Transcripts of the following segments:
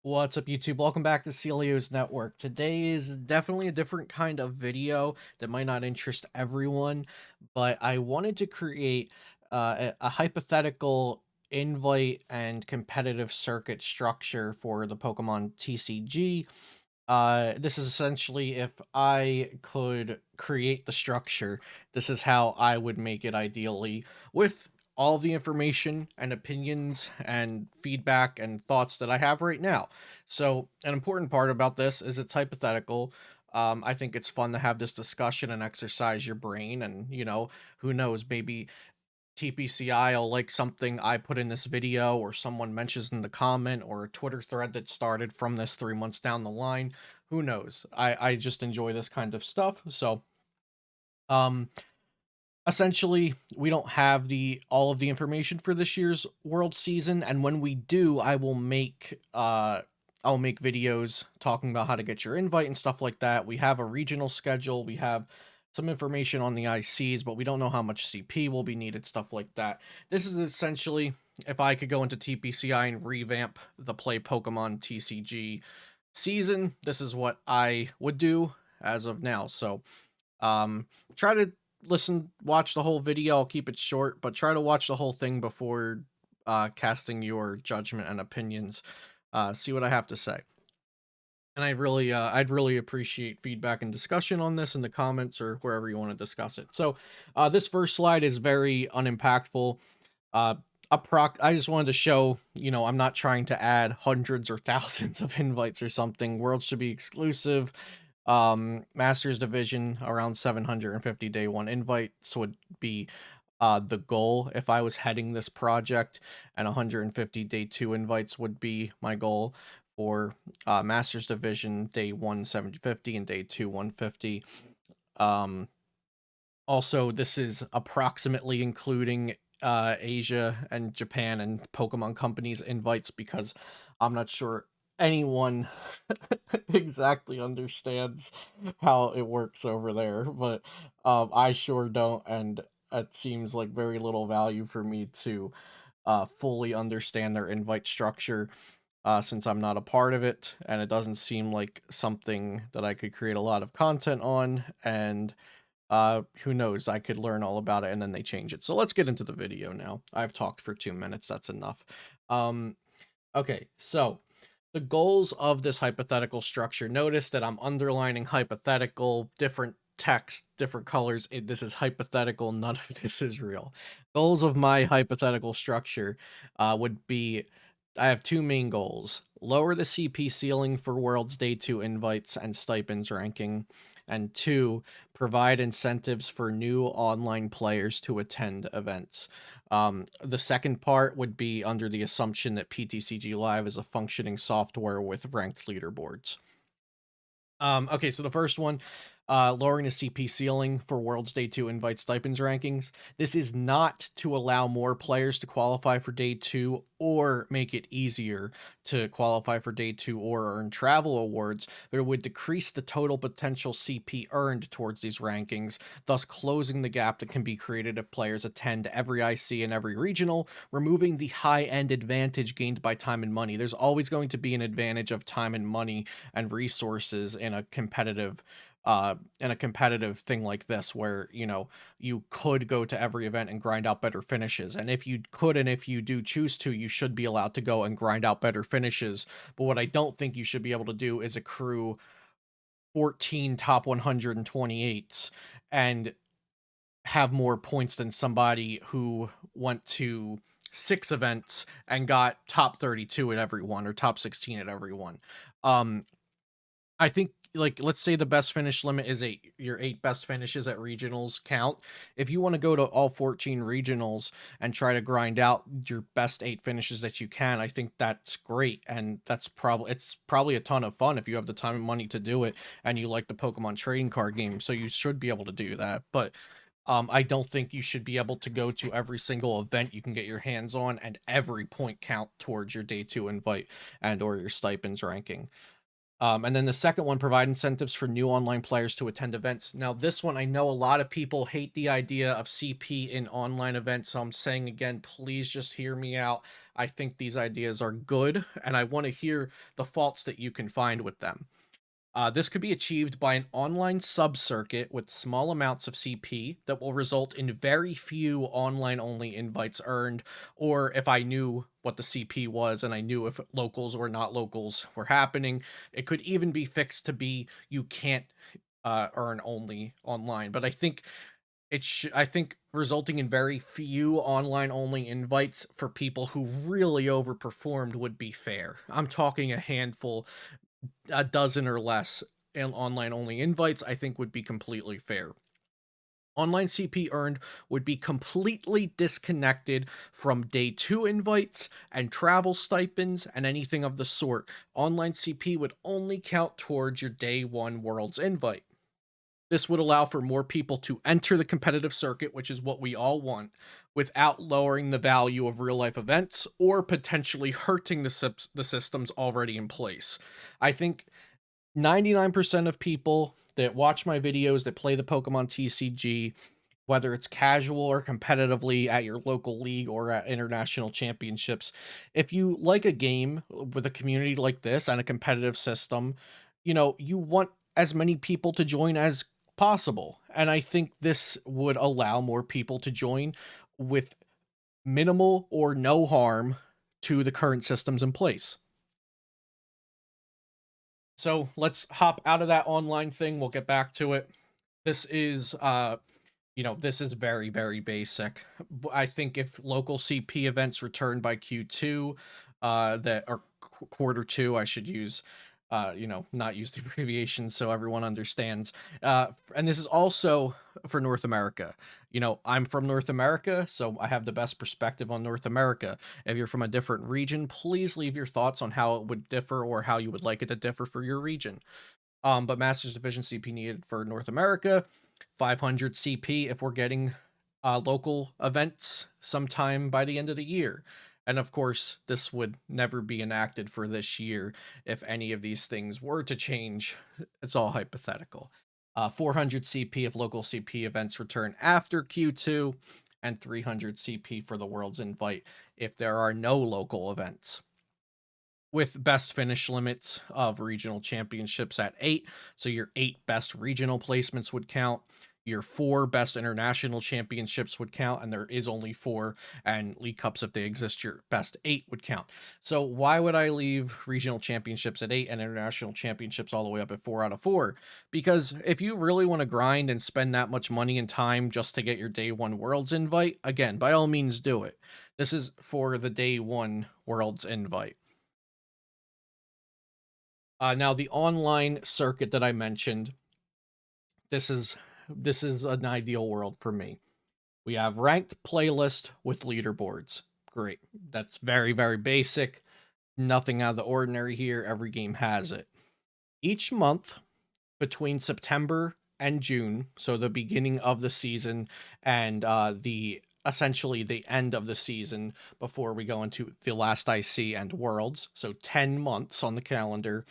What's up, YouTube? Welcome back to Celio's Network. Today is definitely a different kind of video that might not interest everyone, but I wanted to create a hypothetical invite and competitive circuit structure for the Pokemon TCG. This is essentially if I could create the structure, this is how I would make it ideally with all the information and opinions and feedback and thoughts that I have right now. So, an important part about this is it's hypothetical. I think it's fun to have this discussion and exercise your brain, and who knows, maybe TPCI will like something I put in this video or someone mentions in the comment or a Twitter thread that started from this 3 months down the line. Who knows? I just enjoy this kind of stuff. So um essentially we don't have the all of the information for this year's world season, and when we do, I'll make videos talking about how to get your invite and stuff like that. We have a regional schedule, we have some information on the ICs, but we don't know how much CP will be needed, stuff like that. This is essentially if I could go into TPCI and revamp the Play Pokemon TCG season, this is what I would do as of now. So try to watch the whole video. I'll keep it short, but try to watch the whole thing before casting your judgment and opinions. See what I have to say. And I'd really appreciate feedback and discussion on this in the comments or wherever you want to discuss it. So, this first slide is very unimpactful. Uh, I just wanted to show, I'm not trying to add hundreds or thousands of invites or something. Worlds should be exclusive. Masters Division around 750 day one invites would be the goal if I was heading this project, and 150 day two invites would be my goal for Masters Division day one 750 and day two 150. Um, Also, this is approximately including Asia and Japan and Pokemon companies invites, because I'm not sure anyone exactly understands how it works over there, but I sure don't, and it seems like very little value for me to fully understand their invite structure, since I'm not a part of it, and it doesn't seem like something that I could create a lot of content on, and who knows, I could learn all about it and then they change it. So let's get into the video now. I've talked for 2 minutes, that's enough. um okay, so the goals of this hypothetical structure, notice that I'm underlining hypothetical, different text, different colors. This is hypothetical, none of this is real. Goals of my hypothetical structure would be, I have two main goals: lower the CP ceiling for Worlds Day 2 invites and stipends ranking, and two, provide incentives for new online players to attend events. The second part would be under the assumption that PTCG Live is a functioning software with ranked leaderboards. Okay, so the first one, lowering the CP ceiling for Worlds Day 2 invite stipends rankings. This is not to allow more players to qualify for Day 2 or make it easier to qualify for Day 2 or earn travel awards, but it would decrease the total potential CP earned towards these rankings, thus closing the gap that can be created if players attend every IC and every regional, removing the high-end advantage gained by time and money. There's always going to be an advantage of time and money and resources in a competitive thing like this, where you could go to every event and grind out better finishes, and if you could, and if you do choose to, you should be allowed to go and grind out better finishes. But what I don't think you should be able to do is accrue 14 top 128s and have more points than somebody who went to 6 events and got top 32 at every one or top 16 at every one. um I think, like, let's say the best finish limit is eight. Your eight best finishes at regionals count. If you want to go to all 14 regionals and try to grind out your best eight finishes that you can, I think that's great, and it's probably a ton of fun if you have the time and money to do it, and you like the Pokemon trading card game. So you should be able to do that, but I don't think you should be able to go to every single event you can get your hands on and every point count towards your day two invite and or your stipends ranking. And then the second one, provide incentives for new online players to attend events. Now, this one, I know a lot of people hate the idea of CP in online events, so I'm saying again, please just hear me out. I think these ideas are good, and I want to hear the faults that you can find with them. This could be achieved by an online sub-circuit with small amounts of CP that will result in very few online-only invites earned, or if I knew what the CP was and I knew if locals or not locals were happening, it could even be fixed to be you can't earn only online. But I think resulting in very few online-only invites for people who really overperformed would be fair. I'm talking a handful, a dozen or less, and online only invites I think would be completely fair. Online CP earned would be completely disconnected from day 2 invites and travel stipends and anything of the sort. Online CP would only count towards your day 1 world's invite. This would allow for more people to enter the competitive circuit, which is what we all want, without lowering the value of real life events or potentially hurting the systems already in place. I think 99% of people that watch my videos that play the Pokemon TCG, whether it's casual or competitively at your local league or at international championships, if you like a game with a community like this and a competitive system, you want as many people to join as possible. And I think this would allow more people to join with minimal or no harm to the current systems in place. So let's hop out of that online thing. We'll get back to it. This is this is very, very basic. I think if local CP events return by Q2, that or quarter two, I should use, not use the abbreviation so everyone understands. And this is also for North America. I'm from North America, so I have the best perspective on North America. If you're from a different region, please leave your thoughts on how it would differ or how you would like it to differ for your region. But Masters Division CP needed for North America, 500 CP if we're getting local events sometime by the end of the year. And of course, this would never be enacted for this year if any of these things were to change. It's all hypothetical. 400 CP if local CP events return after Q2, and 300 CP for the World's Invite if there are no local events, with best finish limits of regional championships at 8. So your 8 best regional placements would count. Your 4 best international championships would count, and there is only 4. And League Cups, if they exist, your best 8 would count. So why would I leave regional championships at 8 and international championships all the way up at 4 out of 4? Because if you really want to grind and spend that much money and time just to get your day 1 Worlds invite, again, by all means do it. This is for the day 1 Worlds invite. Now the online circuit that I mentioned, this is an ideal world for me. We have ranked playlist with leaderboards. Great. That's very, very basic. Nothing out of the ordinary here. Every game has it. Each month between September and June, so the beginning of the season and the essentially the end of the season before we go into the last IC and Worlds, so 10 months on the calendar.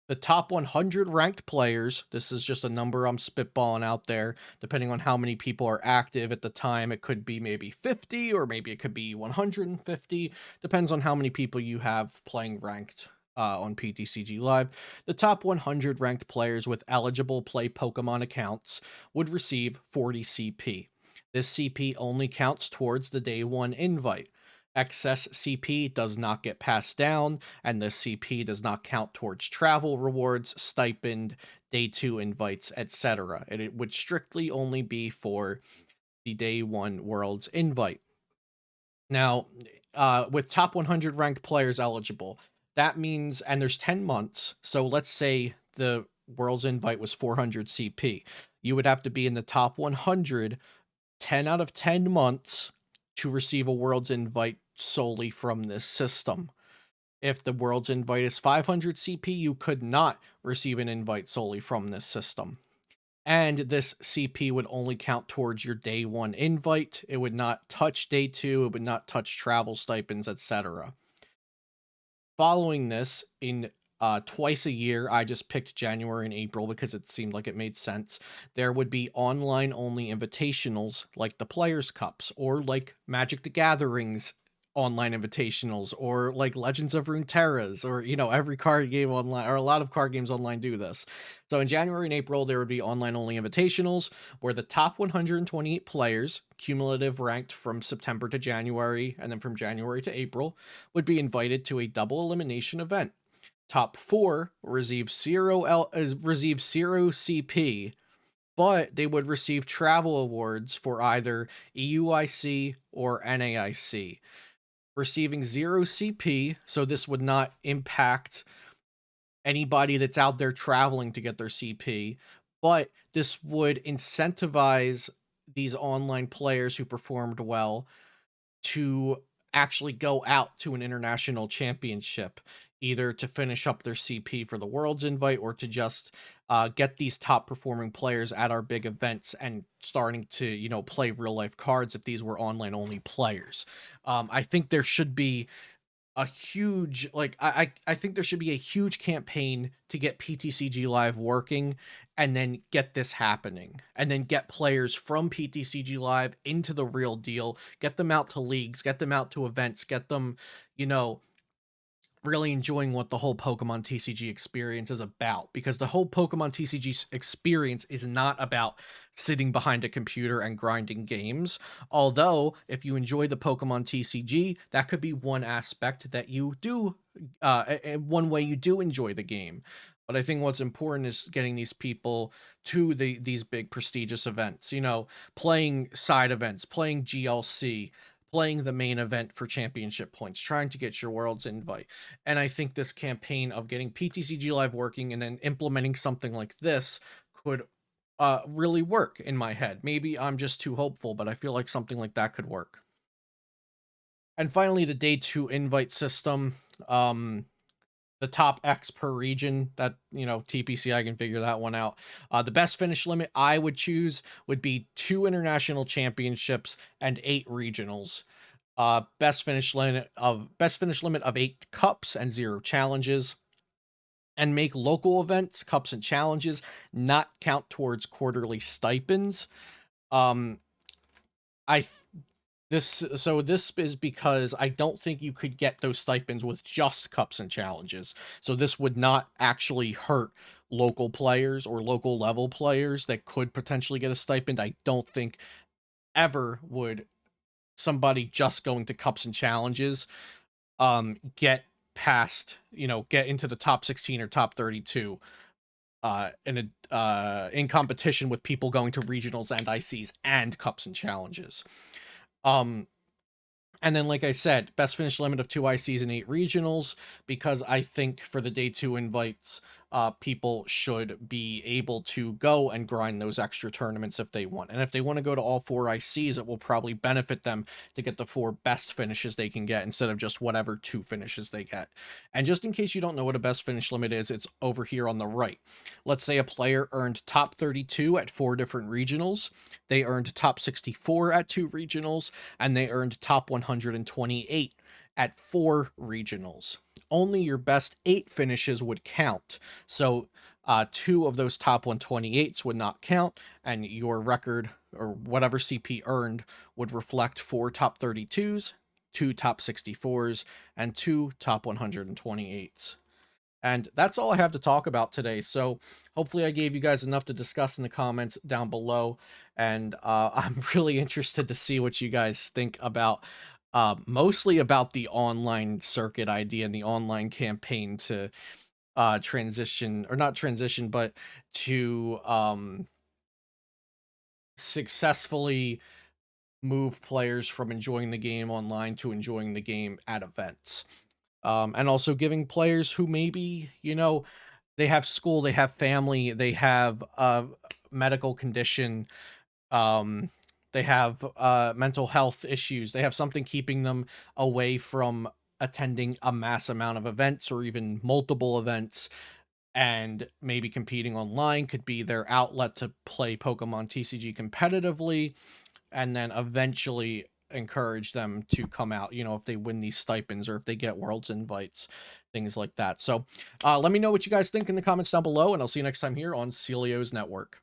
The top 100 ranked players, this is just a number I'm spitballing out there, depending on how many people are active at the time. It could be maybe 50 or maybe it could be 150. Depends on how many people you have playing ranked on PTCG Live. The top 100 ranked players with eligible play Pokemon accounts would receive 40 CP. This CP only counts towards the day 1 invite. Excess CP does not get passed down, and the CP does not count towards travel rewards, stipend, day 2 invites, etc. And it would strictly only be for the day 1 Worlds invite. Now, with top 100 ranked players eligible, that means, and there's 10 months, so let's say the Worlds invite was 400 CP. You would have to be in the top 100 10 out of 10 months to receive a Worlds invite solely from this system. If the Worlds invite is 500 CP, you could not receive an invite solely from this system. And this CP would only count towards your day 1 invite. It would not touch day 2, it would not touch travel stipends, etc. Following this, in twice a year, I just picked January and April because it seemed like it made sense. There would be online only invitationals like the Players' Cups or like Magic the Gatherings online invitationals, or like Legends of Runeterras, or every card game online, or a lot of card games online do this. So in January and April there would be online only invitationals where the top 128 players, cumulative ranked from September to January and then from January to April, would be invited to a double elimination event. Top 4 receive 0 CP, but they would receive travel awards for either EUIC or NAIC. Receiving 0 CP, so this would not impact anybody that's out there traveling to get their CP, but this would incentivize these online players who performed well to actually go out to an international championship, either to finish up their CP for the World's Invite or to just get these top performing players at our big events and starting to, play real life cards if these were online only players. I think there should be a huge I think there should be a huge campaign to get PTCG Live working and then get this happening and then get players from PTCG Live into the real deal, get them out to leagues, get them out to events, get them, you know, really enjoying what the whole Pokemon TCG experience is about, because the whole Pokemon TCG experience is not about sitting behind a computer and grinding games. Although, if you enjoy the Pokemon TCG, that could be one aspect that you do, one way you do enjoy the game. But I think what's important is getting these people to these big prestigious events, playing side events, playing GLC, playing the main event for championship points, trying to get your World's Invite. And I think this campaign of getting PTCG Live working and then implementing something like this could really work in my head. Maybe I'm just too hopeful, but I feel like something like that could work. And finally, the day 2 invite system. The top X per region, that, TPC, I can figure that one out. The best finish limit I would choose would be 2 international championships and 8 regionals. Best finish limit of 8 cups and 0 challenges. And make local events, cups and challenges, not count towards quarterly stipends. Um, I this is because I don't think you could get those stipends with just cups and challenges. So this would not actually hurt local players or local level players that could potentially get a stipend. I don't think ever would somebody just going to cups and challenges get past, get into the top 16 or top 32 in competition with people going to regionals and ICs and cups and challenges. And then, like I said, best finish limit of 2 ICs and 8 regionals, because I think for the day 2 invites, people should be able to go and grind those extra tournaments if they want. And if they want to go to all 4 ICs, it will probably benefit them to get the 4 best finishes they can get instead of just whatever 2 finishes they get. And just in case you don't know what a best finish limit is, it's over here on the right. Let's say a player earned top 32 at 4 different regionals, they earned top 64 at 2 regionals, and they earned top 128 at 4 regionals. Only your best 8 finishes would count. So 2 of those top 128s would not count, and your record or whatever CP earned would reflect 4 top 32s, 2 top 64s, and 2 top 128s. And that's all I have to talk about today. So hopefully I gave you guys enough to discuss in the comments down below. And I'm really interested to see what you guys think about, mostly about the online circuit idea and the online campaign to transition, or not transition, but to successfully move players from enjoying the game online to enjoying the game at events. And also giving players who maybe, they have school, they have family, they have a medical condition, they have mental health issues, they have something keeping them away from attending a mass amount of events or even multiple events, and maybe competing online could be their outlet to play Pokemon TCG competitively, and then eventually encourage them to come out, if they win these stipends or if they get Worlds invites, things like that. So let me know what you guys think in the comments down below, and I'll see you next time here on Celio's Network.